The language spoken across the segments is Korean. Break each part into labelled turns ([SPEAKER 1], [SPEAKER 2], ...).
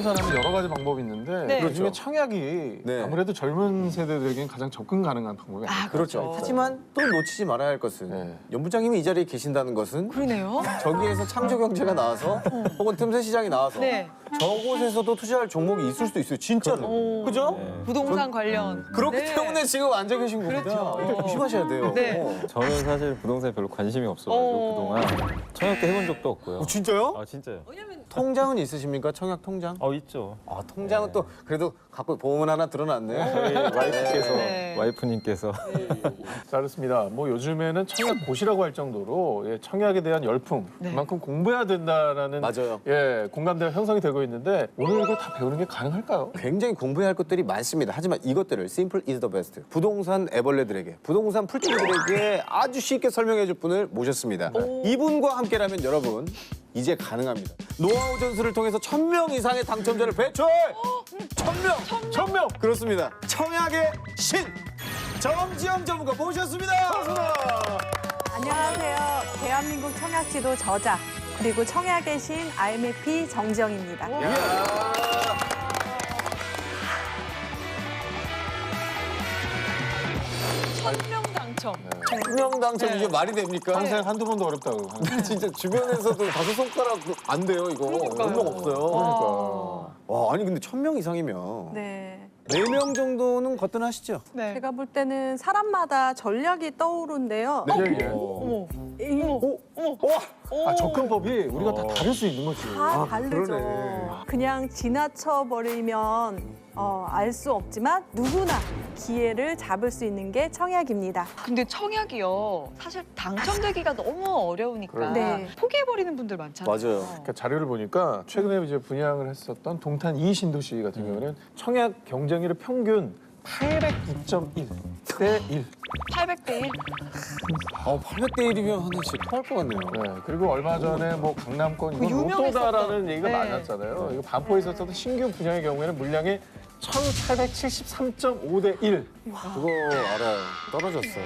[SPEAKER 1] 부동산하면 여러 가지 방법이 있는데
[SPEAKER 2] 네.
[SPEAKER 1] 그중에
[SPEAKER 3] 그렇죠.
[SPEAKER 1] 청약이
[SPEAKER 3] 네.
[SPEAKER 1] 아무래도 젊은 세대들에게는 가장 접근 가능한 방법이 아닐까.
[SPEAKER 3] 그렇죠. 하지만 또 놓치지 말아야 할 것은
[SPEAKER 1] 네.
[SPEAKER 3] 연 부장님이 이 자리에 계신다는 것은
[SPEAKER 2] 그러네요.
[SPEAKER 3] 저기에서 창조 경제가 나와서 혹은 틈새 시장이 나와서
[SPEAKER 2] 네.
[SPEAKER 3] 저곳에서도 투자할 종목이 있을 수도 있어요. 진짜로.
[SPEAKER 2] 오.
[SPEAKER 3] 그죠?
[SPEAKER 2] 부동산 관련.
[SPEAKER 3] 그렇기
[SPEAKER 2] 네.
[SPEAKER 3] 때문에 지금 앉아 계신 겁니다.
[SPEAKER 2] 그렇죠.
[SPEAKER 3] 이렇게 조심하셔야 돼요.
[SPEAKER 2] 네.
[SPEAKER 4] 저는 사실 부동산에 별로 관심이 없어가지고 그동안 청약도 해본 적도 없고요.
[SPEAKER 3] 진짜요?
[SPEAKER 4] 아 진짜요?
[SPEAKER 3] 통장은 있으십니까? 청약 통장?
[SPEAKER 4] 있죠.
[SPEAKER 3] 아, 통장은 또 그래도 갖고 보험은 하나 드러났네.
[SPEAKER 4] 저희 와이프께서
[SPEAKER 2] 네.
[SPEAKER 4] 와이프님께서
[SPEAKER 1] 자, 그렇습니다. 뭐 요즘에는 청약 고시라고 할 정도로 예, 청약에 대한 열풍
[SPEAKER 2] 네.
[SPEAKER 1] 그만큼 공부해야 된다라는
[SPEAKER 3] 맞아요.
[SPEAKER 1] 예, 공감대가 형성이 되고 있는데 오늘 이걸 다 배우는 게 가능할까요?
[SPEAKER 3] 굉장히 공부해야 할 것들이 많습니다. 하지만 이것들을 Simple is the best. 부동산 애벌레들에게, 부동산 풀떼기들에게 아주 쉽게 설명해 줄 분을 모셨습니다. 이분과 함께라면 여러분 이제 가능합니다. 노하우 전수를 통해서 1000명 이상의 당첨자를 배출! 1000명!
[SPEAKER 1] 1000명!
[SPEAKER 3] 그렇습니다. 청약의 신! 정지영 전문가 모셨습니다.
[SPEAKER 5] 안녕하세요. 대한민국 청약지도 저자 그리고 청약의 신 IMP 정지영입니다.
[SPEAKER 2] 천명 당첨.
[SPEAKER 3] 1000명 당첨 이게 말이 됩니까?
[SPEAKER 1] 평생 한두 번도 어렵다고 하는
[SPEAKER 3] 진짜 주변에서도 다섯 손가락 안 돼요, 이거. 몇명 없어요.
[SPEAKER 1] 그러니까.
[SPEAKER 3] 와, 아니 근데 1000명 이상이면
[SPEAKER 5] 네.
[SPEAKER 3] 4명 정도는 거뜬하시죠?
[SPEAKER 2] 네.
[SPEAKER 5] 제가 볼 때는 사람마다 전략이 떠오른데요.
[SPEAKER 1] 예, 예.
[SPEAKER 2] 어머.
[SPEAKER 1] 아, 접근법이 우리가 다 다를 수 있는 거지.
[SPEAKER 5] 다 다르죠.
[SPEAKER 3] 그러네.
[SPEAKER 5] 그냥 지나쳐 버리면 알 수 없지만 누구나 기회를 잡을 수 있는 게 청약입니다.
[SPEAKER 2] 근데 청약이요. 사실 당첨되기가 너무 어려우니까
[SPEAKER 5] 네.
[SPEAKER 2] 포기해버리는 분들 많잖아요.
[SPEAKER 3] 맞아요.
[SPEAKER 1] 그러니까 자료를 보니까 최근에 이제 분양을 했었던 동탄 이 신도시 같은 경우는 청약 경쟁률의 평균 802.1 대 1.
[SPEAKER 2] 800대 1.
[SPEAKER 3] 800대 1이면 하나 진짜 토할 것 같네요.
[SPEAKER 1] 네, 그리고 얼마 전에 뭐 강남권 이건
[SPEAKER 2] 유명했었던.
[SPEAKER 1] 로또다라는 얘기가
[SPEAKER 2] 네.
[SPEAKER 1] 많았잖아요. 이거 반포에 있었던 신규 분양의 경우에는 물량이 1873.5대 1
[SPEAKER 3] 그거 알아요. 떨어졌어요.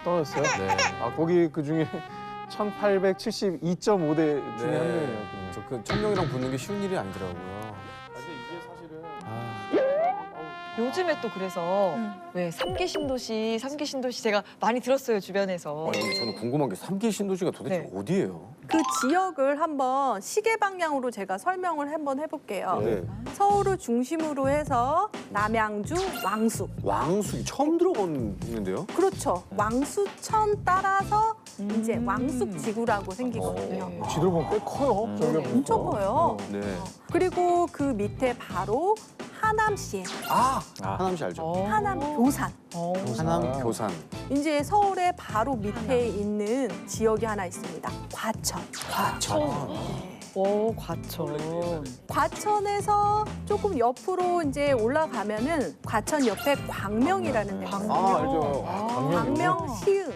[SPEAKER 1] 떨어졌어요.
[SPEAKER 3] 네.
[SPEAKER 1] 아, 거기 그중에 1872.5대 중에 한 명이에요.
[SPEAKER 3] 저 1000명이랑 붙는 게 쉬운 일이 아니더라고요.
[SPEAKER 1] 근데 이게 사실은
[SPEAKER 2] 요즘에 또 그래서 왜 삼기 신도시 제가 많이 들었어요, 주변에서.
[SPEAKER 3] 아니, 저는 궁금한 게 3기 신도시가 도대체
[SPEAKER 2] 네.
[SPEAKER 3] 어디예요?
[SPEAKER 5] 그 지역을 한번 시계 방향으로 제가 설명을 한번 해볼게요.
[SPEAKER 3] 네.
[SPEAKER 5] 서울을 중심으로 해서 남양주, 왕숙.
[SPEAKER 3] 왕숙이 처음 들어보는데요?
[SPEAKER 5] 그렇죠. 왕수천 따라서 이제 왕숙 지구라고 생기거든요.
[SPEAKER 1] 지도를 보면 꽤 커요. 저희가 보니까.
[SPEAKER 5] 엄청 커요.
[SPEAKER 3] 네.
[SPEAKER 5] 그리고 그 밑에 바로 하남시에
[SPEAKER 3] 하남시 알죠?
[SPEAKER 5] 하남 교산.
[SPEAKER 3] 하남 교산.
[SPEAKER 5] 이제 서울의 바로 밑에 있는 지역이 하나 있습니다. 과천. 네.
[SPEAKER 2] 오, 과천.
[SPEAKER 5] 과천에서 조금 옆으로 이제 올라가면은 과천 옆에 광명이라는 데가 있어요.
[SPEAKER 3] 알죠.
[SPEAKER 5] 광명 시흥.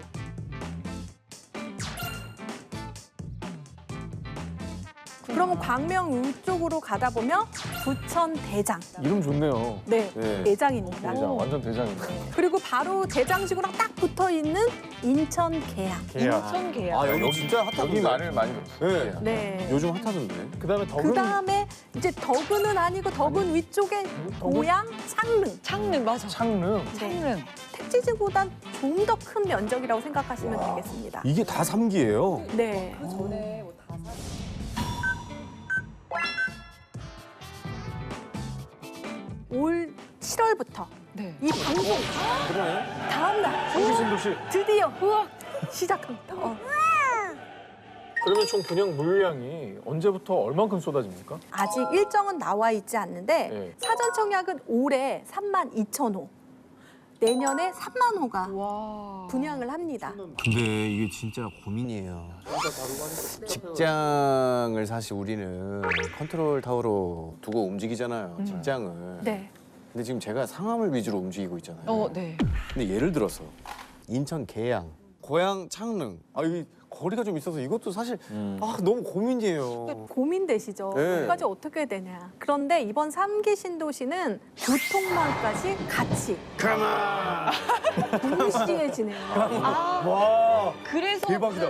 [SPEAKER 5] 그러면 광명 위쪽으로 가다 보면 부천 대장.
[SPEAKER 1] 이름 좋네요.
[SPEAKER 5] 네,
[SPEAKER 3] 네.
[SPEAKER 5] 대장입니다.
[SPEAKER 1] 대장, 완전 대장이네.
[SPEAKER 5] 그리고 바로 대장지구랑 딱 붙어 있는 인천 계양.
[SPEAKER 2] 인천 계약.
[SPEAKER 3] 아, 여기 진짜 핫하던데.
[SPEAKER 1] 여기 말을 많이 들었어요.
[SPEAKER 3] 네.
[SPEAKER 5] 네.
[SPEAKER 3] 요즘 핫하던데.
[SPEAKER 1] 그다음에
[SPEAKER 5] 그
[SPEAKER 1] 덕은
[SPEAKER 5] 다음에 이제 덕은은 아니고 덕은 위쪽에 고양 창릉.
[SPEAKER 2] 창릉, 맞아.
[SPEAKER 1] 창릉.
[SPEAKER 2] 창릉.
[SPEAKER 5] 택지지구보단 좀 더 큰 면적이라고 생각하시면 되겠습니다.
[SPEAKER 3] 이게 다 3기예요.
[SPEAKER 5] 네. 올 7월부터
[SPEAKER 2] 네.
[SPEAKER 5] 이 방송 다음 날
[SPEAKER 1] 신도시.
[SPEAKER 5] 드디어 시작합니다.
[SPEAKER 1] 그러면 총 분양 물량이 언제부터 얼만큼 쏟아집니까?
[SPEAKER 5] 아직 일정은 나와 있지 않는데
[SPEAKER 1] 네.
[SPEAKER 5] 사전 청약은 올해 32,000호, 내년에 3만 호가
[SPEAKER 2] 와.
[SPEAKER 5] 분양을 합니다.
[SPEAKER 3] 근데 이게 진짜 고민이에요. 직장을 사실 우리는 컨트롤 타워로 두고 움직이잖아요. 직장을.
[SPEAKER 5] 네.
[SPEAKER 3] 근데 지금 제가 상암을 위주로 움직이고 있잖아요.
[SPEAKER 2] 네.
[SPEAKER 3] 근데 예를 들어서 인천 계양, 고양 창릉. 아, 여기 거리가 좀 있어서 이것도 사실 너무 고민이에요.
[SPEAKER 5] 고민되시죠?
[SPEAKER 3] 네.
[SPEAKER 5] 여기까지 어떻게 되냐. 그런데 이번 3기 신도시는 교통망까지 같이 동시에 진행해요.
[SPEAKER 2] 아,
[SPEAKER 3] 와.
[SPEAKER 2] 그래서
[SPEAKER 3] 대박이다.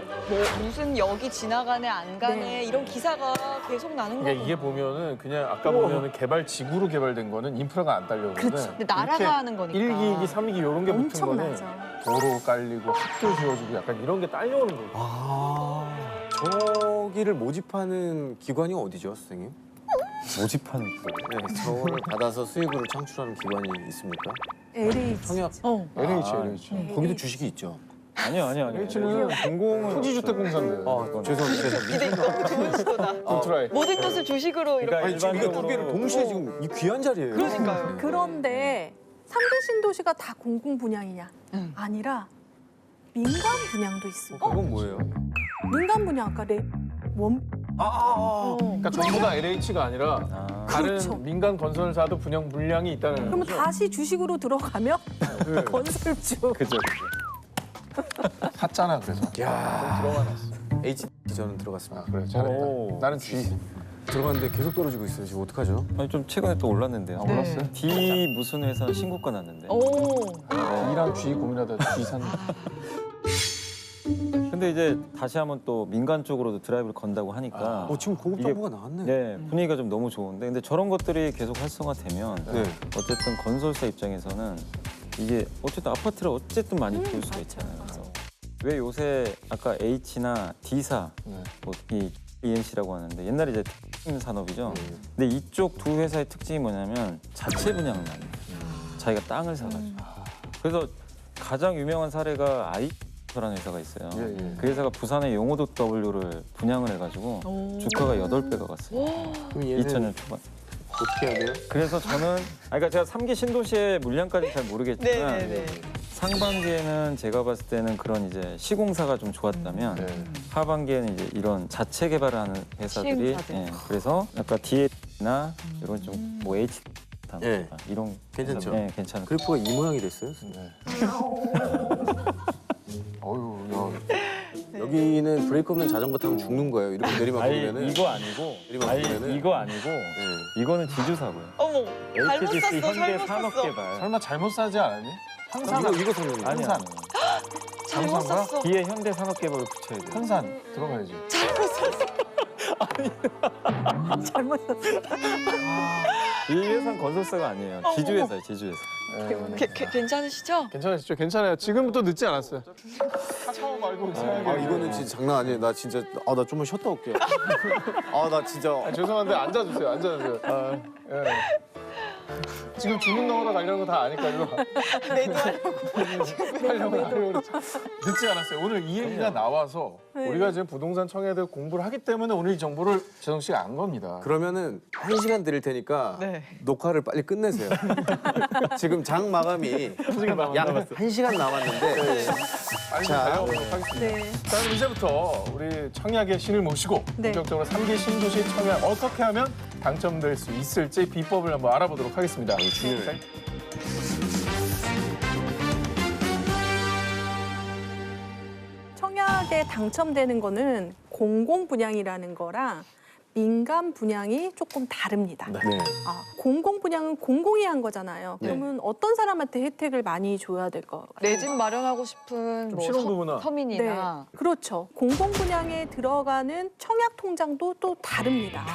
[SPEAKER 2] 무슨 역이 지나가네 안 가네
[SPEAKER 5] 네.
[SPEAKER 2] 이런 기사가 계속 나는
[SPEAKER 1] 그러니까
[SPEAKER 2] 거고.
[SPEAKER 1] 이게 보면은 그냥 아까 보면은 개발 지구로 개발된 거는 인프라가 안 딸려오는데
[SPEAKER 5] 그렇죠.
[SPEAKER 2] 근데 나라가 하는 거니까.
[SPEAKER 1] 1기, 2기, 3기 이런 게 붙은 거는
[SPEAKER 5] 엄청나죠.
[SPEAKER 1] 도로 깔리고 학교 지어주고 약간 이런 게 딸려오는 거예요.
[SPEAKER 3] 저기를 모집하는 기관이 어디죠, 선생님?
[SPEAKER 4] 모집하는
[SPEAKER 3] 네, 저걸 받아서 수익을 창출하는 기관이 있습니까?
[SPEAKER 5] LH.
[SPEAKER 3] 청약
[SPEAKER 1] LH,
[SPEAKER 4] 아,
[SPEAKER 1] LH.
[SPEAKER 3] 거기도 주식이 있죠.
[SPEAKER 4] 아니요.
[SPEAKER 1] LH는
[SPEAKER 4] 공공은
[SPEAKER 1] 토지주택공사인데.
[SPEAKER 3] 죄송합니다.
[SPEAKER 2] 근데 너무 좋은 시도다.
[SPEAKER 1] 울트라이.
[SPEAKER 2] 모든 것을 주식으로 이렇게.
[SPEAKER 4] 그러니까
[SPEAKER 3] 아니 지금 이거 두
[SPEAKER 4] 일반적으로-
[SPEAKER 3] 개를 동시에 지금 이 귀한 자리예요.
[SPEAKER 2] 그러니까요.
[SPEAKER 5] 그런데 3기 신도시가 다 공공 분양이냐? 아니라 민간 분양도 있습니다.
[SPEAKER 3] 그건 뭐예요?
[SPEAKER 5] 민간 분양 아까 원
[SPEAKER 1] 그러니까 전부 다 LH가 아니라
[SPEAKER 4] 아,
[SPEAKER 1] 다른
[SPEAKER 5] 그렇죠.
[SPEAKER 1] 민간 건설사도 분양 물량이 있다는
[SPEAKER 5] 그러면
[SPEAKER 1] 거죠.
[SPEAKER 5] 다시 주식으로 들어가면
[SPEAKER 1] 네.
[SPEAKER 5] 건설주.
[SPEAKER 4] 그죠.
[SPEAKER 1] 샀잖아 그래서.
[SPEAKER 3] 야.
[SPEAKER 1] 좀 들어가놨어.
[SPEAKER 3] H 저는 들어갔습니다.
[SPEAKER 1] 아 그래 잘했다.
[SPEAKER 4] 오.
[SPEAKER 1] 나는 G.
[SPEAKER 3] 들어갔는데 계속 떨어지고 있어요. 지금 어떡하죠?
[SPEAKER 4] 아니 좀 최근에 또 올랐는데요.
[SPEAKER 2] 네.
[SPEAKER 1] 올랐어요?
[SPEAKER 4] D 무슨 회사 신고가 났는데.
[SPEAKER 2] 오.
[SPEAKER 1] D랑 G 고민하다 G 샀네.
[SPEAKER 4] 근데 이제 다시 한번 또 민간 쪽으로도 드라이브를 건다고 하니까
[SPEAKER 3] 지금 고급
[SPEAKER 4] 이게-
[SPEAKER 3] 정보가 나왔네.
[SPEAKER 4] 네, 분위기가 좀 너무 좋은데 근데 저런 것들이 계속 활성화되면
[SPEAKER 3] 네.
[SPEAKER 4] 어쨌든 건설사 입장에서는 이게 어쨌든 아파트를 어쨌든 많이 지을 수가
[SPEAKER 5] 맞아요.
[SPEAKER 4] 있잖아요. 왜 요새 아까 H나 D사
[SPEAKER 1] 네.
[SPEAKER 4] 뭐이 ENC라고 하는데 옛날에 이제 특징 산업이죠. 근데 이쪽 두 회사의 특징이 뭐냐면 자체 분양을 많이 해요. 자기가 땅을 사가지고. 그래서 가장 유명한 사례가 아이라는 회사가 있어요.
[SPEAKER 1] 예, 예.
[SPEAKER 4] 그 회사가 부산의 용호도 W를 분양을 해가지고 주가가 8배가 갔어요.
[SPEAKER 1] 그럼 얘는
[SPEAKER 4] 2000년 초반.
[SPEAKER 1] 어떻게 해야 돼요?
[SPEAKER 4] 그래서 저는 그러니까 제가 3기 신도시의 물량까지 잘 모르겠지만
[SPEAKER 2] 네네네.
[SPEAKER 4] 상반기에는 제가 봤을 때는 그런 이제 시공사가 좀 좋았다면
[SPEAKER 1] 네.
[SPEAKER 4] 하반기에는 이제 이런 자체 개발하는 회사들이
[SPEAKER 2] 시행사들.
[SPEAKER 4] 그래서 아까 D나 이런 좀 뭐 H
[SPEAKER 3] 예.
[SPEAKER 4] 이런
[SPEAKER 3] 괜찮죠?
[SPEAKER 4] 네, 괜찮은
[SPEAKER 3] 그래프가 이 모양이 됐어요.
[SPEAKER 1] 네. 어유, 야.
[SPEAKER 3] 여기는 브레이크 없는 자전거 타면 죽는 거예요. 이렇게 내리막
[SPEAKER 4] 아니
[SPEAKER 3] 보면은.
[SPEAKER 4] 이거 아니고
[SPEAKER 3] 내리막
[SPEAKER 4] 아니
[SPEAKER 3] 보면은.
[SPEAKER 4] 이거 아니고
[SPEAKER 3] 네.
[SPEAKER 4] 이거는 지주사고요.
[SPEAKER 2] 어머. 잘못
[SPEAKER 4] HDC
[SPEAKER 2] 샀어.
[SPEAKER 4] 현대
[SPEAKER 2] 잘못 샀어.
[SPEAKER 4] 산업개발.
[SPEAKER 1] 설마 잘못 사지 않았니? 항상
[SPEAKER 3] 이거 사는 거예요.
[SPEAKER 4] 아니
[SPEAKER 1] 항상.
[SPEAKER 4] 아니.
[SPEAKER 2] 잘못
[SPEAKER 1] 장사인가?
[SPEAKER 2] 샀어.
[SPEAKER 4] 뒤에 현대 산업개발을 붙여야 돼요.
[SPEAKER 1] 한산 들어가야지.
[SPEAKER 5] 잘못 샀어요.
[SPEAKER 4] 이 회사는 건설사가 아니에요. 지주회사예요, 지주회사.
[SPEAKER 1] 네.
[SPEAKER 2] 괜찮으시죠?
[SPEAKER 1] 괜찮으시죠? 괜찮아요. 지금부터 늦지 않았어요. 처음 알고 생각해.
[SPEAKER 3] 이거는 진짜 장난 아니에요. 나 진짜 나 좀만 쉬었다 올게. 나 진짜
[SPEAKER 1] 죄송한데 앉아주세요. 앉아주세요. 예. 지금 주문 넣으러 가려는 거 다 아니까 일로 와. 하려고 늦지 않았어요. 오늘 이 얘기가 나와서
[SPEAKER 5] 네.
[SPEAKER 1] 우리가 지금 부동산 청약에 대해서 하기 때문에 오늘 이 정보를 재성 씨가 안 겁니다.
[SPEAKER 3] 그러면은 1시간 드릴 테니까
[SPEAKER 2] 네.
[SPEAKER 3] 녹화를 빨리 끝내세요. 지금 장 마감이 약 1시간 남았는데
[SPEAKER 1] 빨리
[SPEAKER 3] 자.
[SPEAKER 1] 달려보도록 하겠습니다.
[SPEAKER 5] 네.
[SPEAKER 1] 자, 그럼 이제부터 우리 청약의 신을 모시고
[SPEAKER 5] 네.
[SPEAKER 1] 본격적으로 3기 신도시 청약 어떻게 하면 당첨될 수 있을지 비법을 한번 알아보도록 하겠습니다.
[SPEAKER 3] 중요해요.
[SPEAKER 5] 청약에 당첨되는 거는 공공 분양이라는 거랑 민간 분양이 조금 다릅니다.
[SPEAKER 3] 네.
[SPEAKER 5] 공공 분양은 공공이 한 거잖아요.
[SPEAKER 3] 네.
[SPEAKER 5] 그러면 어떤 사람한테 혜택을 많이 줘야 될 것 같아요?
[SPEAKER 2] 내 집 마련하고 싶은 뭐
[SPEAKER 1] 신혼부부나.
[SPEAKER 2] 서민이나.
[SPEAKER 5] 그렇죠. 공공 분양에 들어가는 청약 통장도 또 다릅니다.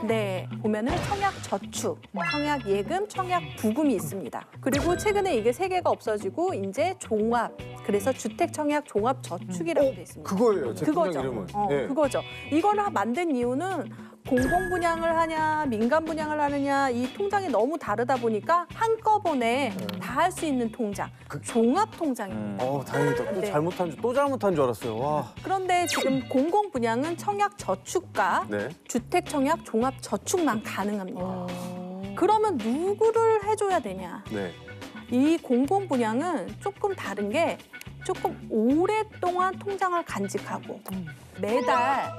[SPEAKER 5] 네, 보면은 청약 저축, 청약 예금, 청약 부금이 있습니다. 그리고 최근에 이게 세 개가 없어지고 이제 종합, 그래서 주택 청약 종합 저축이라고 돼 있습니다.
[SPEAKER 3] 그거예요. 제 통장
[SPEAKER 5] 그거죠.
[SPEAKER 3] 이름은.
[SPEAKER 5] 네. 그거죠. 이거를 만든 이유는 공공 분양을 하냐, 민간 분양을 하느냐 이 통장이 너무 다르다 보니까 한꺼번에 다 할 수 있는 통장, 종합 통장입니다.
[SPEAKER 3] 다행이다. 또
[SPEAKER 5] 네.
[SPEAKER 3] 잘못한 줄 알았어요. 와.
[SPEAKER 5] 그런데 지금 공공 분양은 청약 저축과
[SPEAKER 3] 네.
[SPEAKER 5] 주택 청약 종합 저축만 가능합니다. 그러면 누구를 해줘야 되냐?
[SPEAKER 3] 네.
[SPEAKER 5] 이 공공 분양은 조금 다른 게 조금 오랫동안 통장을 간직하고 매달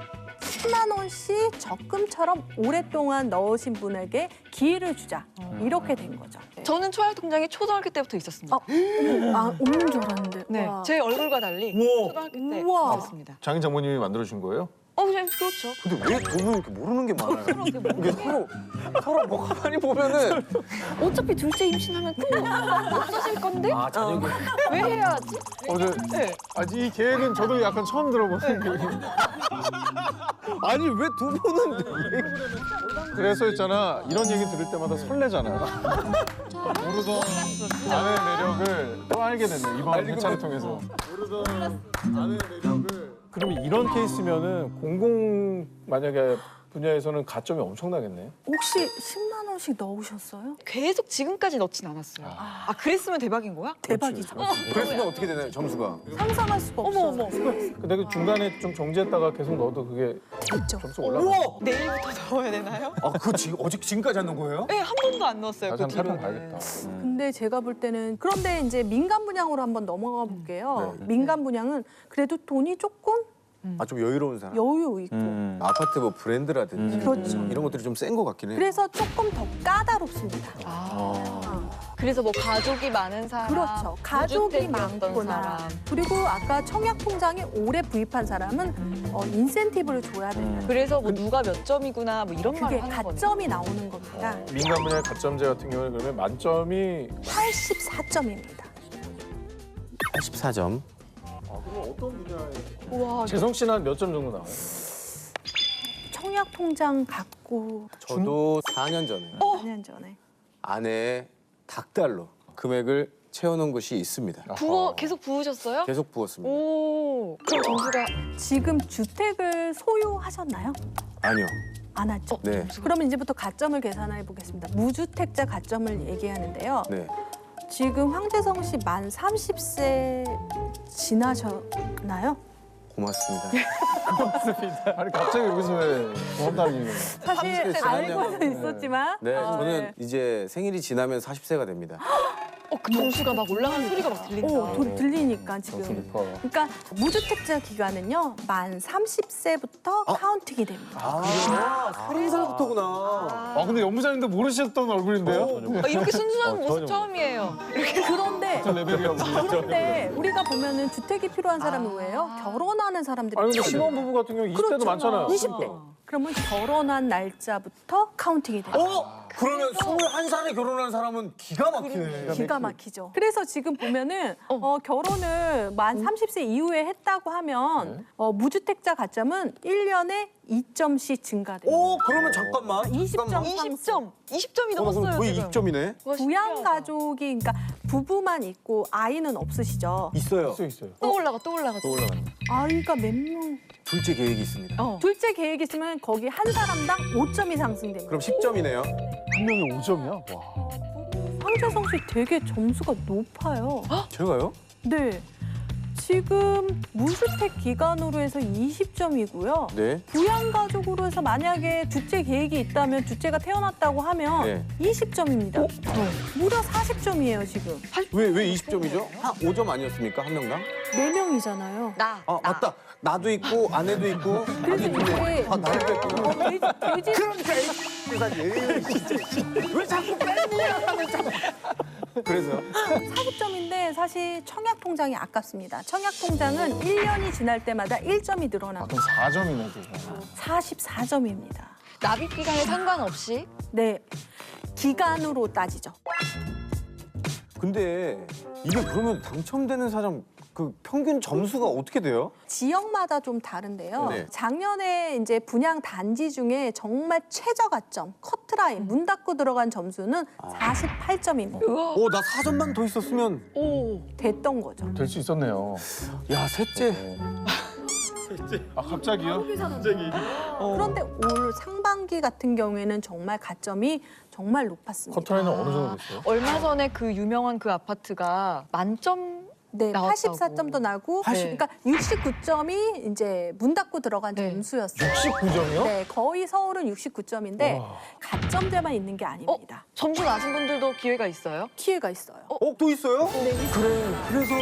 [SPEAKER 5] 10만 원씩 적금처럼 오랫동안 넣으신 분에게 기회를 주자. 이렇게 된 거죠.
[SPEAKER 2] 저는 청약통장이 초등학교 때부터 있었습니다.
[SPEAKER 5] 없는 줄 알았는데.
[SPEAKER 2] 네,
[SPEAKER 5] 와.
[SPEAKER 2] 제 얼굴과 달리
[SPEAKER 1] 우와.
[SPEAKER 2] 초등학교 때
[SPEAKER 5] 우와.
[SPEAKER 2] 있었습니다.
[SPEAKER 1] 장인 장모님이 만들어주신 거예요?
[SPEAKER 2] 그냥 그렇죠.
[SPEAKER 3] 근데 왜 두 분 이렇게 모르는 게 많아요? 이게 서로 뭐 가만히 보면은
[SPEAKER 2] 어차피 둘째 임신하면 또 없어질 건데
[SPEAKER 3] 자녀기
[SPEAKER 2] 왜 해야 하지? 네.
[SPEAKER 1] 이 계획은 저도 약간 처음 들어보는 계획인데.
[SPEAKER 3] 아니 왜 두 분은
[SPEAKER 1] 그래서 있잖아, 이런 얘기 들을 때마다 설레잖아. 모르던 아내의 매력을 또 알게 됐네, 이번 회차를 통해서. 모르던 아내의 매력을. 그러면 이런 케이스면은 공공 만약에 분야에서는 가점이 엄청나겠네.
[SPEAKER 5] 혹시 10만 원씩 넣으셨어요?
[SPEAKER 2] 계속 지금까지 넣진 않았어요. 그랬으면 대박인 거야?
[SPEAKER 5] 대박이죠.
[SPEAKER 3] 그랬으면 어떻게 되나요 점수가?
[SPEAKER 5] 상상할 수가
[SPEAKER 2] 어머,
[SPEAKER 5] 없어요.
[SPEAKER 2] 어머.
[SPEAKER 1] 근데 그 중간에 좀 정지했다가 계속 넣어도 그게
[SPEAKER 5] 됐죠.
[SPEAKER 1] 점수 올라가.
[SPEAKER 2] 내일부터 넣어야 되나요?
[SPEAKER 3] 그거 지금까지 안 넣은 거예요?
[SPEAKER 2] 네, 한 번도 안 넣었어요.
[SPEAKER 1] 다시
[SPEAKER 2] 그
[SPEAKER 1] 한번
[SPEAKER 2] 뒤로는.
[SPEAKER 1] 촬영가야겠다.
[SPEAKER 5] 근데 제가 볼 때는 그런데 이제 민간 분양으로 한번 넘어가 볼게요. 민간 분양은 그래도 돈이 조금
[SPEAKER 3] 좀 여유로운 사람.
[SPEAKER 5] 여유 있고
[SPEAKER 3] 아파트 뭐 브랜드라든지
[SPEAKER 5] 그렇죠.
[SPEAKER 3] 이런 것들이 좀 센 것 같긴 해요.
[SPEAKER 5] 그래서 조금 더 까다롭습니다.
[SPEAKER 2] 그래서 뭐 가족이 많은 사람,
[SPEAKER 5] 그렇죠. 가족이
[SPEAKER 2] 무주택이었던
[SPEAKER 5] 많거나
[SPEAKER 2] 사람.
[SPEAKER 5] 그리고 아까 청약 통장에 오래 구입한 사람은 인센티브를 줘야 됩니다.
[SPEAKER 2] 그래서 뭐 누가 몇 점이구나 뭐 이런
[SPEAKER 5] 그게
[SPEAKER 2] 말을 하는 거네요.
[SPEAKER 5] 가점이 나오는 겁니다.
[SPEAKER 1] 민간 분야의 가점제 같은 경우는 그러면 만점이
[SPEAKER 5] 84점입니다.
[SPEAKER 3] 84점.
[SPEAKER 1] 그럼 어떤 분야에?
[SPEAKER 2] 우와,
[SPEAKER 1] 재성 씨는 몇 점 정도 나와요?
[SPEAKER 5] 청약 통장 갖고
[SPEAKER 3] 저도 4년 전에
[SPEAKER 5] 4년 전에
[SPEAKER 3] 아내의 닭달로 금액을 채워놓은 것이 있습니다.
[SPEAKER 2] 계속 부으셨어요?
[SPEAKER 3] 계속 부었습니다.
[SPEAKER 2] 오, 그럼 점수가
[SPEAKER 5] 지금 주택을 소유하셨나요?
[SPEAKER 3] 아니요.
[SPEAKER 5] 안 하죠.
[SPEAKER 3] 네.
[SPEAKER 5] 그러면 이제부터 가점을 계산해 보겠습니다. 무주택자 가점을 얘기하는데요.
[SPEAKER 3] 네.
[SPEAKER 5] 지금 황재성 씨 만 30세 지나셨나요?
[SPEAKER 3] 고맙습니다.
[SPEAKER 1] 아니 갑자기 여기서 왜 고맙다는 얘기를?
[SPEAKER 5] 사실
[SPEAKER 3] 30세 지났네요.
[SPEAKER 5] 알고는 있었지만
[SPEAKER 3] 네,
[SPEAKER 5] 아,
[SPEAKER 3] 저는
[SPEAKER 5] 네.
[SPEAKER 3] 이제 생일이 지나면 40세가 됩니다.
[SPEAKER 2] 그 점수가 막 올라가는 소리가 막 들린다.
[SPEAKER 5] 들리니까
[SPEAKER 1] 점수
[SPEAKER 5] 지금.
[SPEAKER 1] 높아.
[SPEAKER 5] 그러니까 무주택자 기간은요 만 30세부터 카운팅이 됩니다.
[SPEAKER 3] 서른 살부터구나.
[SPEAKER 1] 근데 연부장님도 모르셨던 얼굴인데요?
[SPEAKER 2] 이렇게 순수한 모습
[SPEAKER 4] 전혀
[SPEAKER 2] 처음이에요.
[SPEAKER 5] 그런데
[SPEAKER 1] 레벨이라고.
[SPEAKER 5] 그런데 우리가 보면은 주택이 필요한 사람이 왜요? 결혼하는 사람들이
[SPEAKER 1] 아니 근데
[SPEAKER 5] 필요해요.
[SPEAKER 1] 신혼부부 같은 경우 20대도
[SPEAKER 5] 그렇죠.
[SPEAKER 1] 많잖아요.
[SPEAKER 5] 20대. 그러면 결혼한 날짜부터 카운팅이 돼요.
[SPEAKER 3] 그러면 21살에 결혼한 사람은 기가 막히네.
[SPEAKER 5] 기가 막히죠. 그래서 지금 보면은 결혼을 만 30세 이후에 했다고 하면 무주택자 가점은 1년에 2점씩 증가돼요.
[SPEAKER 3] 그러면 잠깐만.
[SPEAKER 5] 20점 상승.
[SPEAKER 2] 20점이 넘었어요,
[SPEAKER 3] 거의
[SPEAKER 2] 지금.
[SPEAKER 3] 2점이네.
[SPEAKER 2] 와,
[SPEAKER 5] 부양
[SPEAKER 2] 신기하다.
[SPEAKER 5] 가족이 그러니까 부부만 있고 아이는 없으시죠.
[SPEAKER 3] 있어요.
[SPEAKER 1] 있어요.
[SPEAKER 2] 또 올라가, 또 올라가.
[SPEAKER 1] 또 올라갔네.
[SPEAKER 5] 아이가 몇 명?
[SPEAKER 3] 둘째 계획이 있습니다.
[SPEAKER 5] 둘째 계획 있으면 거기 한 사람당 5점이 상승됩니다.
[SPEAKER 3] 그럼 10점이네요.
[SPEAKER 1] 한 명이 5점이야? 와.
[SPEAKER 5] 황재성 씨 되게 점수가 높아요.
[SPEAKER 3] 제가요?
[SPEAKER 5] 네. 지금 무주택 기간으로 해서 20점이고요.
[SPEAKER 3] 네.
[SPEAKER 5] 부양가족으로 해서 만약에 둘째 계획이 있다면 둘째가 태어났다고 하면
[SPEAKER 3] 네.
[SPEAKER 5] 20점입니다. 무려 40점이에요, 지금.
[SPEAKER 3] 왜 20점이죠? 한 5점 아니었습니까? 한 명당?
[SPEAKER 5] 4명이잖아요.
[SPEAKER 2] 나.
[SPEAKER 3] 맞다. 나도 있고 아내도 있고.
[SPEAKER 5] 그래서 이게
[SPEAKER 3] 나도 있구나.
[SPEAKER 5] 돼지
[SPEAKER 3] 그러니까 왜 자꾸 뺐냐? 그래서
[SPEAKER 5] 40점인데 사실 청약 통장이 아깝습니다. 청약 통장은 1년이 지날 때마다 1점이 늘어납니다.
[SPEAKER 1] 그럼 4점이네 그거.
[SPEAKER 5] 44점입니다.
[SPEAKER 2] 납입 기간에 상관없이
[SPEAKER 5] 네. 기간으로 따지죠.
[SPEAKER 3] 근데 이게 그러면 당첨되는 사람 그 평균 점수가 어떻게 돼요?
[SPEAKER 5] 지역마다 좀 다른데요.
[SPEAKER 3] 네.
[SPEAKER 5] 작년에 이제 분양 단지 중에 정말 최저 가점, 커트라인, 문 닫고 들어간 점수는 48점입니다.
[SPEAKER 3] 나 4점만 더 있었으면
[SPEAKER 5] 됐던 거죠.
[SPEAKER 1] 될 수 있었네요.
[SPEAKER 3] 야 셋째.
[SPEAKER 1] 갑자기요?
[SPEAKER 5] 그런데 올 상반기 같은 경우에는 정말 가점이 정말 높았습니다.
[SPEAKER 1] 커트라인은 어느 정도 됐어요?
[SPEAKER 2] 얼마 전에 그 유명한 그 아파트가 만점
[SPEAKER 5] 네,
[SPEAKER 2] 나왔다고.
[SPEAKER 5] 84점도 나고,
[SPEAKER 2] 80?
[SPEAKER 5] 그러니까 69점이 이제 문 닫고 들어간
[SPEAKER 2] 네.
[SPEAKER 5] 점수였어요.
[SPEAKER 1] 19점이요?
[SPEAKER 5] 네, 거의 서울은 69점인데
[SPEAKER 1] 와.
[SPEAKER 5] 가점제만 있는 게 아닙니다.
[SPEAKER 2] 점수 낮은 분들도 기회가 있어요?
[SPEAKER 5] 기회가 있어요.
[SPEAKER 3] 또 있어요?
[SPEAKER 5] 네,
[SPEAKER 3] 그래. 그래서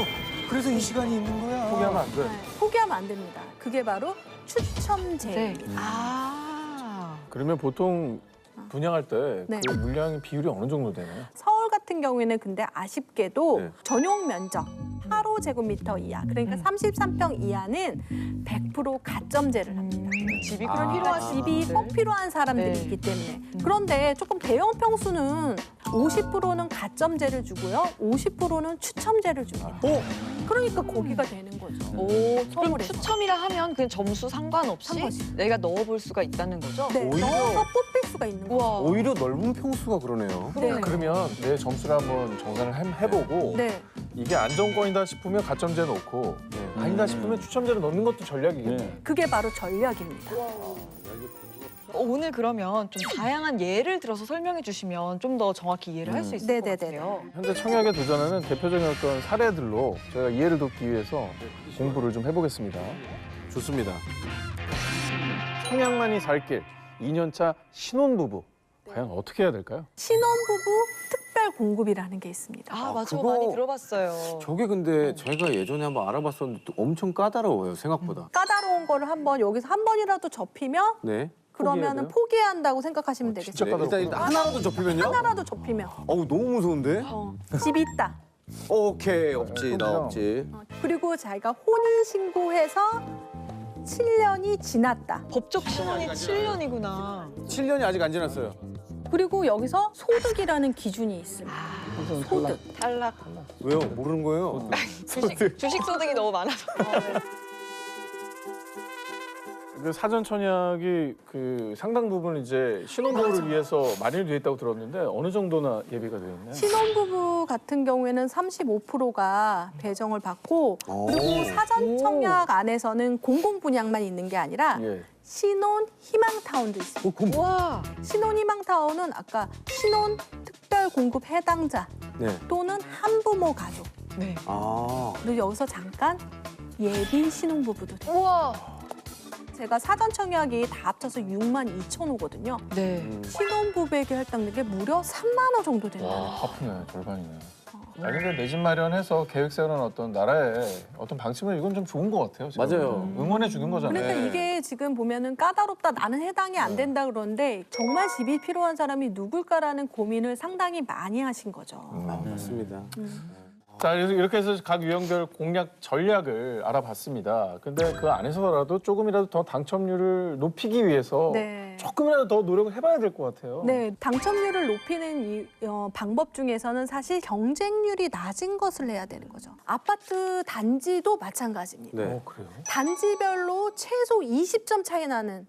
[SPEAKER 3] 그래서 이 시간이 있는 거야.
[SPEAKER 1] 포기하면 안 돼.
[SPEAKER 5] 포기하면 안 됩니다. 그게 바로 추첨제입니다.
[SPEAKER 2] 네. 아.
[SPEAKER 1] 그러면 보통 분양할 때 그
[SPEAKER 5] 네.
[SPEAKER 1] 물량 비율이 어느 정도 되나요?
[SPEAKER 5] 서울 같은 경우에는 근데 아쉽게도
[SPEAKER 3] 네.
[SPEAKER 5] 전용 면적 8호제곱미터 이하, 그러니까 33평 이하는 100% 가점제를 합니다.
[SPEAKER 2] 집이
[SPEAKER 3] 아.
[SPEAKER 2] 그럼 필요하시
[SPEAKER 5] 집이 꼭 필요한 사람들이
[SPEAKER 2] 네.
[SPEAKER 5] 있기 때문에. 그런데 조금 대형 평수는 50%는 가점제를 주고요, 50%는 추첨제를 줍니다. 그러니까 거기가 되는 거죠.
[SPEAKER 2] 오, 그럼
[SPEAKER 5] 서울에서.
[SPEAKER 2] 추첨이라 하면 그 점수 상관없이
[SPEAKER 5] 상관없이.
[SPEAKER 2] 내가 넣어볼 수가 있다는 거죠?
[SPEAKER 5] 네,
[SPEAKER 3] 오히려-
[SPEAKER 5] 넣어서 뽑힐 수가 있는 거죠.
[SPEAKER 2] 우와.
[SPEAKER 3] 오히려 넓은 평수가 그러네요.
[SPEAKER 5] 네.
[SPEAKER 1] 그러면 내 점수를 한번 정산을 해보고
[SPEAKER 5] 네.
[SPEAKER 1] 이게 안정권이다 싶으면 가점제 넣고 아니다 싶으면 추첨제를 넣는 것도 전략이겠네.
[SPEAKER 4] 네.
[SPEAKER 5] 그게 바로 전략입니다.
[SPEAKER 2] 오늘 그러면 좀 다양한 예를 들어서 설명해 주시면 좀 더 정확히 이해를 할 수 있을 것
[SPEAKER 5] 네네네네.
[SPEAKER 2] 같아요.
[SPEAKER 1] 현재 청약에 도전하는 대표적인 어떤 사례들로 저희가 이해를 돕기 위해서 공부를 좀 해보겠습니다.
[SPEAKER 3] 좋습니다.
[SPEAKER 1] 청약만이 살 길 2년차 신혼부부 과연 어떻게 해야 될까요?
[SPEAKER 5] 신혼부부 특별 공급이라는 게 있습니다.
[SPEAKER 2] 아, 맞아.
[SPEAKER 3] 그거-
[SPEAKER 2] 많이 들어봤어요.
[SPEAKER 3] 저게 근데 제가 예전에 한번 알아봤었는데 또 엄청 까다로워요, 생각보다.
[SPEAKER 5] 까다로운 거를 한번 여기서 한 번이라도 접히면
[SPEAKER 3] 네.
[SPEAKER 5] 그러면은
[SPEAKER 1] 포기해야 돼요?
[SPEAKER 5] 포기해야 한다고 생각하시면
[SPEAKER 1] 진짜
[SPEAKER 5] 되겠어요.
[SPEAKER 3] 네, 일단 하나라도 접히면요?
[SPEAKER 5] 하나라도 접히면
[SPEAKER 3] 어우, 너무 무서운데?
[SPEAKER 5] 집이 있다.
[SPEAKER 3] 오케이, 없지, 나 없지.
[SPEAKER 5] 그리고 자기가 혼인 신고해서 7년이 지났다.
[SPEAKER 2] 법적 신혼이 7년이구나.
[SPEAKER 3] 7년이 아직 안 지났어요.
[SPEAKER 5] 그리고 여기서 소득이라는 기준이 있습니다. 소득.
[SPEAKER 2] 탈락.
[SPEAKER 3] 왜요? 모르는 거예요?
[SPEAKER 2] 주식 소득이 너무 많아서.
[SPEAKER 1] 그 사전 청약이 그 상당 부분 이제 신혼부부를 위해서 마련이 돼 있다고 들었는데 어느 정도나 예비가 되어 있나요?
[SPEAKER 5] 신혼부부 같은 경우에는 35%가 배정을 받고,
[SPEAKER 3] 오.
[SPEAKER 5] 그리고 사전 청약 안에서는 공공 분양만 있는 게 아니라
[SPEAKER 1] 예.
[SPEAKER 5] 신혼 희망타운도 있습니다.
[SPEAKER 2] 와.
[SPEAKER 5] 신혼 희망타운은 아까 신혼 특별 공급 해당자
[SPEAKER 3] 네.
[SPEAKER 5] 또는 한부모 가족.
[SPEAKER 2] 네.
[SPEAKER 3] 아.
[SPEAKER 5] 그리고 여기서 잠깐 예비 신혼부부도 돼요.
[SPEAKER 2] 우와.
[SPEAKER 5] 제가 사전 청약이 다 합쳐서 62,000호거든요.
[SPEAKER 2] 네.
[SPEAKER 5] 신혼부부에게 할당된 게 무려 3만 원 정도 됩니다.
[SPEAKER 1] 와, 하프네, 절반이네. 아니 근데 내 집 마련해서 계획 세우는 어떤 나라의 어떤 방침은 이건 좀 좋은 것 같아요. 지금.
[SPEAKER 3] 맞아요.
[SPEAKER 1] 응원해 주는 거잖아요.
[SPEAKER 5] 그러니까 이게 지금 보면은 까다롭다, 나는 해당이 안 된다 그러는데 정말 집이 필요한 사람이 누굴까라는 고민을 상당히 많이 하신 거죠.
[SPEAKER 3] 맞습니다.
[SPEAKER 1] 자, 그래서 이렇게 해서 각 유형별 공략 전략을 알아봤습니다. 근데 그 안에서라도 조금이라도 더 당첨률을 높이기 위해서
[SPEAKER 5] 네.
[SPEAKER 1] 조금이라도 더 노력을 해봐야 될 것 같아요.
[SPEAKER 5] 네, 당첨률을 높이는 방법 중에서는 사실 경쟁률이 낮은 것을 해야 되는 거죠. 아파트 단지도 마찬가지입니다.
[SPEAKER 3] 네.
[SPEAKER 1] 그래요?
[SPEAKER 5] 단지별로 최소 20점 차이 나는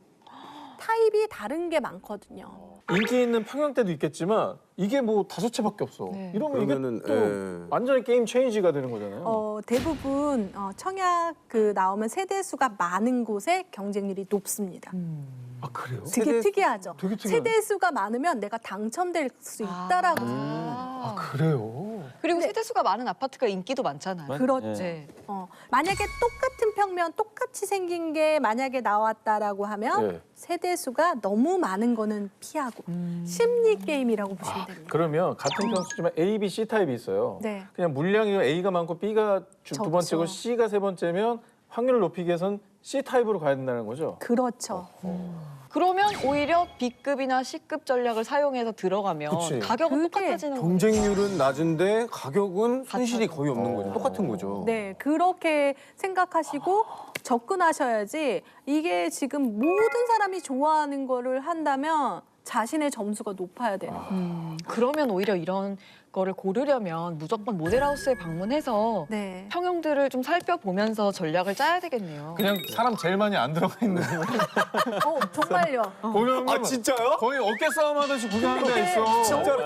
[SPEAKER 5] 타입이 다른 게 많거든요.
[SPEAKER 1] 인기 있는 평형대도 있겠지만 이게 뭐 5채밖에 없어.
[SPEAKER 2] 네.
[SPEAKER 1] 이러면
[SPEAKER 3] 그러면은,
[SPEAKER 1] 이게 또
[SPEAKER 3] 예.
[SPEAKER 1] 완전히 게임 체인지가 되는 거잖아요.
[SPEAKER 5] 대부분 청약 나오면 세대 수가 많은 곳에 경쟁률이 높습니다.
[SPEAKER 1] 아, 그래요?
[SPEAKER 5] 되게
[SPEAKER 3] 세대-
[SPEAKER 5] 특이하죠.
[SPEAKER 1] 되게 특이하네.
[SPEAKER 5] 세대 수가 많으면 내가 당첨될 수 있다라고.
[SPEAKER 1] 아, 그래요?
[SPEAKER 2] 그리고
[SPEAKER 5] 네.
[SPEAKER 2] 세대수가 많은 아파트가 인기도 많잖아요.
[SPEAKER 5] 그렇죠.
[SPEAKER 2] 네.
[SPEAKER 5] 만약에 똑같은 평면 똑같이 생긴 게 만약에 나왔다라고 하면
[SPEAKER 1] 예.
[SPEAKER 5] 세대 수가 너무 많은 거는 피하고 심리 게임이라고 보시면 됩니다.
[SPEAKER 1] 그러면 같은 평수지만 A, B, C 타입이 있어요.
[SPEAKER 5] 네.
[SPEAKER 1] 그냥 물량이 A가 많고 B가 두
[SPEAKER 5] 적죠.
[SPEAKER 1] 번째고 C가 세 번째면 확률을 높이기 위해선 C 타입으로 가야 된다는 거죠.
[SPEAKER 5] 그렇죠.
[SPEAKER 2] 그러면 오히려 B급이나 C급 전략을 사용해서 들어가면
[SPEAKER 1] 그치.
[SPEAKER 2] 가격은
[SPEAKER 5] 그게
[SPEAKER 2] 똑같아지는 거예요.
[SPEAKER 3] 경쟁률은 낮은데 가격은 손실이
[SPEAKER 2] 같아요.
[SPEAKER 3] 거의 없는 거죠. 똑같은 거죠.
[SPEAKER 5] 네, 그렇게 생각하시고 접근하셔야지, 이게 지금 모든 사람이 좋아하는 거를 한다면 자신의 점수가 높아야 돼요.
[SPEAKER 2] 그러면 오히려 이런 거를 고르려면 무조건 모델하우스에 방문해서
[SPEAKER 5] 네.
[SPEAKER 2] 평형들을 좀 살펴보면서 전략을 짜야 되겠네요.
[SPEAKER 1] 그냥 사람 제일 많이 안 들어가 있는
[SPEAKER 5] 정말요.
[SPEAKER 1] 공연
[SPEAKER 3] 아, 진짜요?
[SPEAKER 1] 거의 어깨 싸움 하듯이 구경하는 데 있어.
[SPEAKER 3] 진짜로?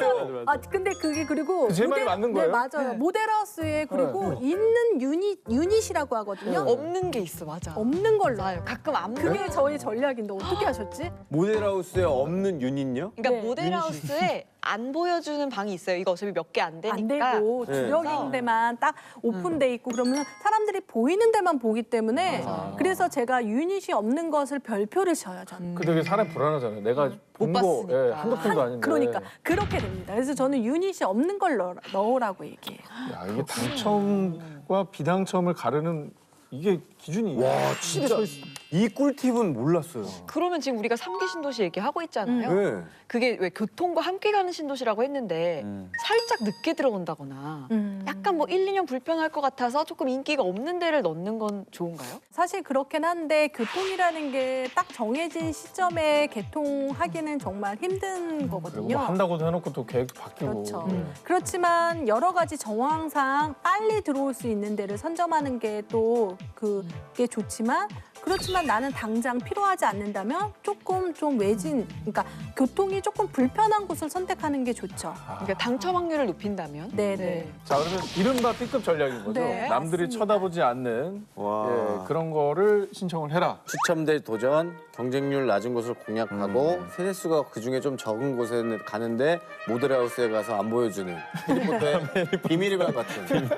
[SPEAKER 5] 근데 그게 그리고
[SPEAKER 1] 제 말이 맞는 거예요?
[SPEAKER 5] 네, 맞아요. 모델하우스에 그리고 있는 유닛이라고 하거든요.
[SPEAKER 2] 없는 게 있어, 맞아.
[SPEAKER 5] 없는 걸로.
[SPEAKER 2] 맞아요. 가끔 안
[SPEAKER 5] 그게 저희 전략인데 어떻게 하셨지?
[SPEAKER 3] 모델하우스에 없는 유닛요?
[SPEAKER 2] 그러니까
[SPEAKER 5] 네.
[SPEAKER 2] 모델하우스에 안 보여주는 방이 있어요. 이거 어차피 몇 개 안
[SPEAKER 5] 안
[SPEAKER 2] 되니까.
[SPEAKER 5] 되고
[SPEAKER 3] 네.
[SPEAKER 5] 주력인 데만 딱 오픈돼 있고 그러면 사람들이 보이는 데만 보기 때문에 그래서 제가 유닛이 없는 것을 별표를 져요 저는.
[SPEAKER 1] 그 되게 사람 불안하잖아요. 내가
[SPEAKER 2] 못
[SPEAKER 1] 본 거
[SPEAKER 2] 봤으니까.
[SPEAKER 1] 한두 푼도 아닌데.
[SPEAKER 5] 그러니까 그렇게 됩니다. 그래서 저는 유닛이 없는 걸 넣으라고 얘기해요.
[SPEAKER 1] 야, 이게 당첨과 비당첨을 가르는 이게 기준이
[SPEAKER 3] 와,
[SPEAKER 1] 진짜
[SPEAKER 3] 진짜 이 꿀팁은 몰랐어요.
[SPEAKER 2] 그러면 지금 우리가 3기 신도시 얘기하고 있잖아요.
[SPEAKER 3] 네.
[SPEAKER 2] 그게 왜 교통과 함께 가는 신도시라고 했는데 살짝 늦게 들어온다거나 약간 뭐 1, 2년 불편할 것 같아서 조금 인기가 없는 데를 넣는 건 좋은가요?
[SPEAKER 5] 사실 그렇긴 한데 교통이라는 게 딱 정해진 시점에 개통하기는 정말 힘든
[SPEAKER 1] 그리고
[SPEAKER 5] 거거든요.
[SPEAKER 1] 뭐 한다고도 해놓고 또 계획 바뀌고.
[SPEAKER 5] 그렇죠. 그렇지만 여러 가지 정황상 빨리 들어올 수 있는 데를 선점하는 게 또 그게 좋지만 그렇지만 나는 당장 필요하지 않는다면 조금 좀 외진, 그러니까 교통이 조금 불편한 곳을 선택하는 게 좋죠.
[SPEAKER 2] 그러니까 당첨 확률을 높인다면?
[SPEAKER 5] 네네.
[SPEAKER 1] 자, 그러면 이른바 B급 전략인 거죠.
[SPEAKER 5] 네,
[SPEAKER 1] 남들이
[SPEAKER 5] 맞습니다.
[SPEAKER 1] 쳐다보지 않는
[SPEAKER 3] 와.
[SPEAKER 1] 예, 그런 거를 신청을 해라.
[SPEAKER 3] 추첨될 도전, 경쟁률 낮은 곳을 공략하고 세대수가 그중에 좀 적은 곳에 가는데 모델하우스에 가서 안 보여주는 해리포터의 비밀의 방 같은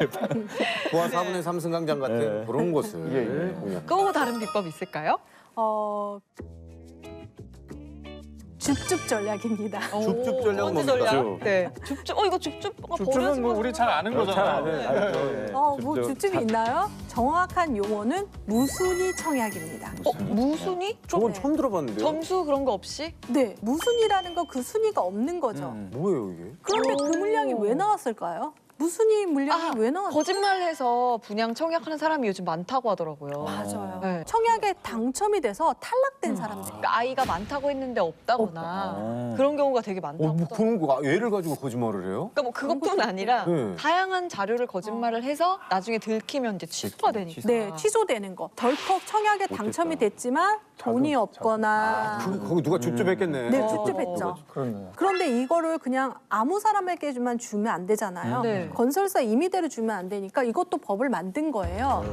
[SPEAKER 3] 부하 4분의 3 승강장 같은 그런 곳을 공략.
[SPEAKER 2] 또 다른 비법 있을까요?
[SPEAKER 5] 줍줍 전략입니다.
[SPEAKER 3] 줍줍 전략은
[SPEAKER 2] 번째
[SPEAKER 3] 뭡니까?
[SPEAKER 2] 전략? 네. 줍줍. 이거 줍줍.
[SPEAKER 1] 줍줍은 뭐 우리 잘 아는 거잖아요.
[SPEAKER 4] 네.
[SPEAKER 5] 뭐 줍줍이 있나요? 정확한 용어는 무순위 청약입니다.
[SPEAKER 2] 무순위?
[SPEAKER 3] 저건 처음 들어봤는데요.
[SPEAKER 2] 점수 그런 거 없이?
[SPEAKER 5] 네, 무순위라는 건 그 순위가 없는 거죠.
[SPEAKER 3] 뭐예요 이게?
[SPEAKER 5] 그런데 그 물량이 왜 나왔을까요? 무순위 물량이 왜 나왔을까요?
[SPEAKER 2] 거짓말해서 분양 청약하는 사람이 요즘 많다고 하더라고요.
[SPEAKER 5] 맞아요.
[SPEAKER 2] 네.
[SPEAKER 5] 청약에 당첨이 돼서 탈락된 사람들.
[SPEAKER 2] 그러니까 아이가 많다고 했는데 없다거나 그런 경우가 되게 많다고
[SPEAKER 3] 뭐
[SPEAKER 2] 하더라고요.
[SPEAKER 3] 그런 거 얘를 가지고 거짓말을 해요?
[SPEAKER 2] 그러니까 뭐 그것뿐 아니라
[SPEAKER 3] 네.
[SPEAKER 2] 다양한 자료를 거짓말을 해서 나중에 들키면 이제 취소가 되니까.
[SPEAKER 5] 네, 취소되는 거. 덜컥 청약에 당첨이 됐지만 돈이
[SPEAKER 1] 자금.
[SPEAKER 5] 없거나.
[SPEAKER 3] 거기 누가 줍줍했겠네.
[SPEAKER 5] 네, 줍줍했죠.
[SPEAKER 1] 그렇네.
[SPEAKER 5] 그런데 이거를 그냥 아무 사람에게만 주면 안 되잖아요.
[SPEAKER 2] 네.
[SPEAKER 5] 건설사 임의대로 주면 안 되니까 이것도 법을 만든 거예요.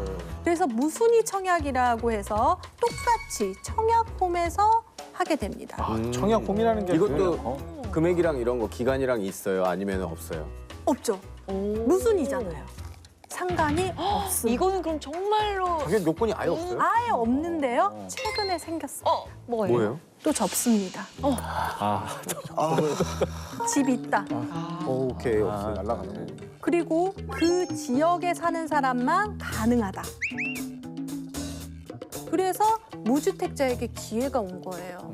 [SPEAKER 5] 그래서 무순위 청약이라고 해서 똑같이 청약홈에서 하게 됩니다.
[SPEAKER 1] 청약홈이라는 게
[SPEAKER 3] 이것도 금액이랑 이런 거 기간이랑 있어요? 아니면 없어요?
[SPEAKER 5] 없죠. 무순위잖아요. 상관이 없습니다.
[SPEAKER 2] 이거는 그럼 정말로
[SPEAKER 3] 가격 요건이 아예 없어요?
[SPEAKER 5] 아예 없는데요. 최근에 생겼어요.
[SPEAKER 2] 뭐예요?
[SPEAKER 3] 뭐예요?
[SPEAKER 5] 또 접습니다. 집 있다.
[SPEAKER 3] 오케이 없어요.
[SPEAKER 1] 날라가네.
[SPEAKER 5] 그리고 그 지역에 사는 사람만 가능하다. 그래서 무주택자에게 기회가 온 거예요.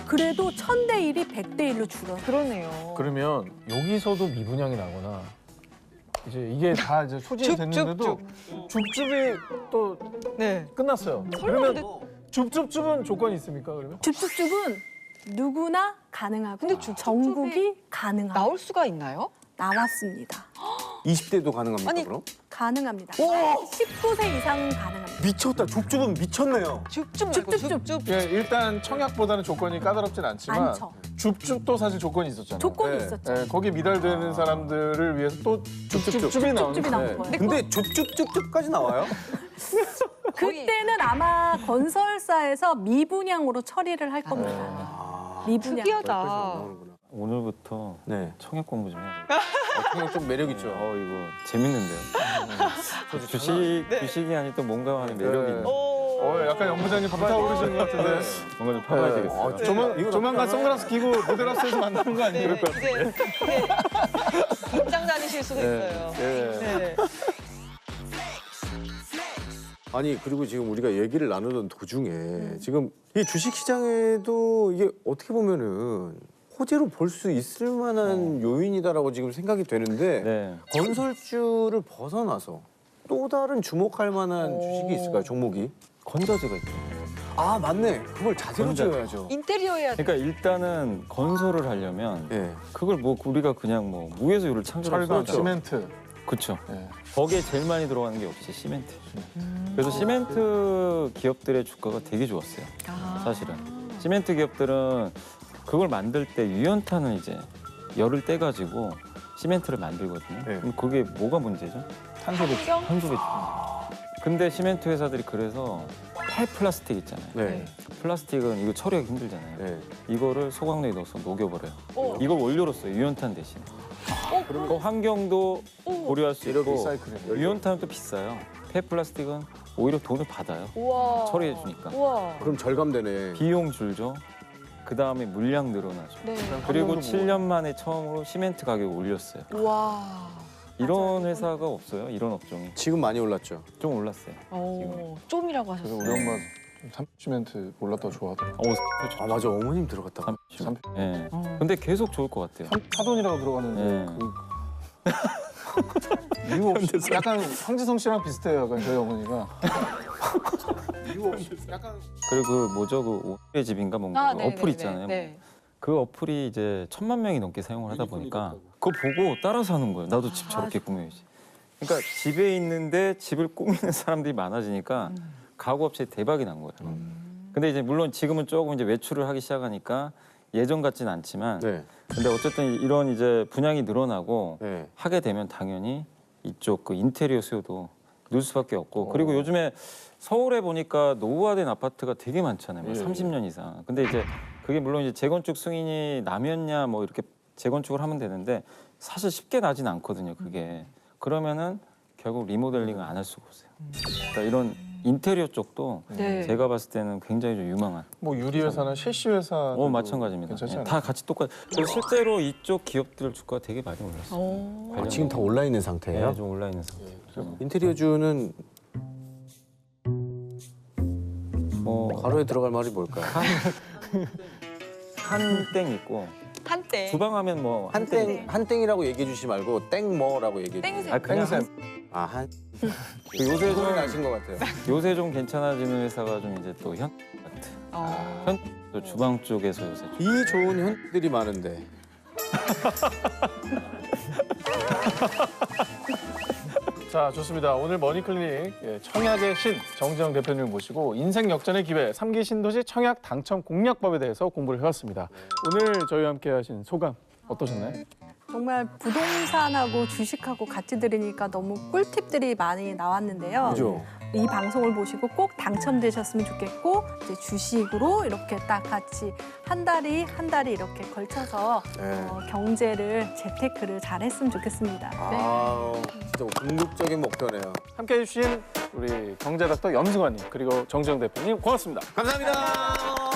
[SPEAKER 5] 그래도 1000대 1이 100대 1로 줄어요.
[SPEAKER 2] 그러네요.
[SPEAKER 1] 그러면 여기서도 미분양이 나거나 이제 이게 다 이제 소진이 됐는데도 줍줍이 또
[SPEAKER 2] 네.
[SPEAKER 1] 끝났어요. 그러면 줍줍줍은 조건이 있습니까? 그러면?
[SPEAKER 5] 줍줍줍은 누구나 가능하고
[SPEAKER 2] 근데 줍줍줍이
[SPEAKER 5] 전국이 가능하고
[SPEAKER 2] 나올 수가 있나요?
[SPEAKER 5] 나왔습니다.
[SPEAKER 3] 20대도 가능합니까
[SPEAKER 2] 아니,
[SPEAKER 3] 그럼?
[SPEAKER 5] 가능합니다. 19세 이상 가능합니다.
[SPEAKER 3] 미쳤다. 줍줍은 미쳤네요.
[SPEAKER 2] 줍줍 말고 줍줍.
[SPEAKER 1] 예, 일단 청약보다는 조건이 까다롭진 않지만
[SPEAKER 5] 많죠.
[SPEAKER 1] 줍줍도 사실 조건이 있었잖아요.
[SPEAKER 5] 조건이
[SPEAKER 3] 네.
[SPEAKER 5] 있었죠.
[SPEAKER 1] 예, 거기에 미달되는 사람들을 위해서 또 줍줍줍이
[SPEAKER 5] 줍줍줍이
[SPEAKER 1] 나오는
[SPEAKER 5] 나온
[SPEAKER 1] 거예요.
[SPEAKER 5] 거예요.
[SPEAKER 3] 근데 줍줍줍줍까지 나와요?
[SPEAKER 5] 그때는 아마 건설사에서 미분양으로 처리를 할 겁니다. 미분양.
[SPEAKER 2] 특이하다.
[SPEAKER 4] 오늘부터
[SPEAKER 3] 네.
[SPEAKER 4] 청약 공부 좀 해야
[SPEAKER 3] 청약 좀 매력 있죠.
[SPEAKER 4] 이거 재밌는데요. 주식이 아니 또 뭔가 하는 매력이 있는.
[SPEAKER 1] 약간 연부장님 불타오르시는 것 같은데.
[SPEAKER 4] 뭔가 좀 파봐야 되겠어요.
[SPEAKER 1] 조만간 선글라스 끼고 모델하우스에서 만나는 거 아니에요?
[SPEAKER 2] 이제 긴장 다니실 수도 있어요. 네.
[SPEAKER 3] 아니 그리고 지금 우리가 얘기를 나누던 도중에 지금 이 주식시장에도 이게 어떻게 보면은 호재로 볼 수 있을 만한 요인이다라고 지금 생각이 되는데
[SPEAKER 4] 네.
[SPEAKER 3] 건설주를 벗어나서 또 다른 주목할 만한 주식이 있을까요? 종목이?
[SPEAKER 4] 건자재가 있죠.
[SPEAKER 3] 아 맞네. 그걸 자세로
[SPEAKER 4] 건설.
[SPEAKER 3] 지어야죠.
[SPEAKER 2] 인테리어 해야 돼.
[SPEAKER 4] 그러니까 일단은 건설을 하려면
[SPEAKER 3] 예.
[SPEAKER 4] 그걸 뭐 우리가 그냥 뭐 무에서 유를 창조할 수
[SPEAKER 1] 철근,
[SPEAKER 4] 없죠.
[SPEAKER 1] 시멘트.
[SPEAKER 4] 그렇죠.
[SPEAKER 1] 예.
[SPEAKER 4] 거기에 제일 많이 들어가는 게 역시 시멘트. 그래서 시멘트 기업들의 주가가 되게 좋았어요. 사실은 시멘트 기업들은 그걸 만들 때 유연탄을 이제 열을 떼가지고 시멘트를 만들거든요.
[SPEAKER 3] 네.
[SPEAKER 4] 그럼 그게 뭐가 문제죠?
[SPEAKER 1] 탄소 배출.
[SPEAKER 4] 탄소 배출. 근데 시멘트 회사들이 그래서 폐플라스틱 있잖아요.
[SPEAKER 3] 네.
[SPEAKER 4] 플라스틱은 이거 처리하기 힘들잖아요.
[SPEAKER 3] 네.
[SPEAKER 4] 이거를 소각로에 넣어서 녹여버려요.
[SPEAKER 2] 어.
[SPEAKER 4] 이걸 원료로 써요. 유연탄 대신. 그 환경도 고려할 수 있고
[SPEAKER 1] 리사이클이네.
[SPEAKER 4] 유연탄은 또 비싸요. 폐플라스틱은 오히려 돈을 받아요.
[SPEAKER 2] 우와.
[SPEAKER 4] 처리해 주니까.
[SPEAKER 2] 우와.
[SPEAKER 3] 그럼 절감되네.
[SPEAKER 4] 비용 줄죠. 그 다음에 물량 늘어나죠.
[SPEAKER 2] 네.
[SPEAKER 4] 그리고
[SPEAKER 1] 환경도
[SPEAKER 4] 7년 만에 처음으로 시멘트 가격을 올렸어요.
[SPEAKER 2] 우와.
[SPEAKER 4] 이런 회사가 없어요. 이런 업종이.
[SPEAKER 3] 지금 많이 올랐죠.
[SPEAKER 4] 좀 올랐어요.
[SPEAKER 2] 오, 좀이라고
[SPEAKER 1] 그래서
[SPEAKER 2] 하셨어요.
[SPEAKER 1] 우리 엄마 삼시멘트 몰랐다고 좋아하더라고.
[SPEAKER 3] 아 맞아 어머님 들어갔다.
[SPEAKER 4] 예. 근데 계속 좋을 것 같아요.
[SPEAKER 1] 사돈이라고 들어가는데
[SPEAKER 4] 네.
[SPEAKER 1] 그 이유 없이 약간 황지성 씨랑 비슷해요. 약간 저희 어머니가. 이유 없이 약간
[SPEAKER 4] 그리고 그 뭐죠? 그 오늘의 집인가 뭔가 그
[SPEAKER 2] 네,
[SPEAKER 4] 어플
[SPEAKER 2] 네,
[SPEAKER 4] 있잖아요.
[SPEAKER 2] 네.
[SPEAKER 4] 그 어플이 이제 1000만 명이 넘게 사용을 하다 보니까 그거 보고 따라서 하는 거예요. 나도 집 저렇게 꾸며야지. 그러니까 집에 있는데 집을 꾸미는 사람들이 많아지니까 가구 업체에 대박이 난 거예요. 근데 이제 물론 지금은 조금 이제 외출을 하기 시작하니까 예전 같진 않지만
[SPEAKER 3] 네.
[SPEAKER 4] 근데 어쨌든 이런 이제 분양이 늘어나고
[SPEAKER 3] 네.
[SPEAKER 4] 하게 되면 당연히 이쪽 그 인테리어 수요도 늘 수밖에 없고 그리고 요즘에 서울에 보니까 노후화된 아파트가 되게 많잖아요. 뭐 30년 이상. 근데 이제 그게 물론 이제 재건축 승인이 나면야 뭐 이렇게 재건축을 하면 되는데 사실 쉽게 나진 않거든요. 그게. 그러면은 결국 리모델링을 안 할 수가 없어요. 그러니까 이런 인테리어 쪽도
[SPEAKER 2] 네.
[SPEAKER 4] 제가 봤을 때는 굉장히 좀 유망한.
[SPEAKER 1] 뭐 유리 회사나 셰시 회사.
[SPEAKER 4] 마찬가지입니다.
[SPEAKER 1] 괜찮지
[SPEAKER 4] 예,
[SPEAKER 1] 않아요?
[SPEAKER 4] 다 같이 똑같. 그리고 실제로 이쪽 기업들 주가가 되게 많이 올랐어요.
[SPEAKER 2] 오.
[SPEAKER 3] 아, 지금 다 올라 있는 상태예요?
[SPEAKER 4] 네, 좀 올라 있는 상태.
[SPEAKER 3] 인테리어주는
[SPEAKER 4] 뭐
[SPEAKER 3] 가로에 들어갈 말이 뭘까요?
[SPEAKER 4] 한땡 있고
[SPEAKER 2] 한때.
[SPEAKER 4] 주방하면 뭐
[SPEAKER 3] 한땡이라고 얘기해 주시 말고 땡뭐라고 얘기해 주세요.
[SPEAKER 2] 땡샘.
[SPEAKER 4] 아 그냥
[SPEAKER 1] 땡샘.
[SPEAKER 3] 아 한.
[SPEAKER 4] 그 요새
[SPEAKER 3] 소리
[SPEAKER 4] 좀
[SPEAKER 3] 나신 것 같아요.
[SPEAKER 4] 요새 좀 괜찮아지는 회사가 좀 이제 또 현아트.
[SPEAKER 2] 어.
[SPEAKER 4] 또 주방 쪽에서 요새 좀.
[SPEAKER 3] 이 좋은 현들이 많은데.
[SPEAKER 1] 자, 좋습니다. 오늘 머니클리닉 청약의 신 정지영 대표님을 모시고 인생 역전의 기회 3기 신도시 청약 당첨 공략법에 대해서 공부를 해왔습니다. 오늘 저희와 함께 하신 소감 어떠셨나요?
[SPEAKER 5] 정말 부동산하고 주식하고 같이 들으니까 너무 꿀팁들이 많이 나왔는데요.
[SPEAKER 3] 그죠?
[SPEAKER 5] 이 방송을 보시고 꼭 당첨되셨으면 좋겠고 이제 주식으로 이렇게 딱 같이 한 달이 이렇게 걸쳐서
[SPEAKER 3] 네.
[SPEAKER 5] 경제를 재테크를 잘했으면 좋겠습니다.
[SPEAKER 3] 아 진짜 궁극적인 목표네요.
[SPEAKER 1] 함께 해주신 우리 경제닥터 염승환님 그리고 정지영 대표님 고맙습니다.
[SPEAKER 3] 감사합니다.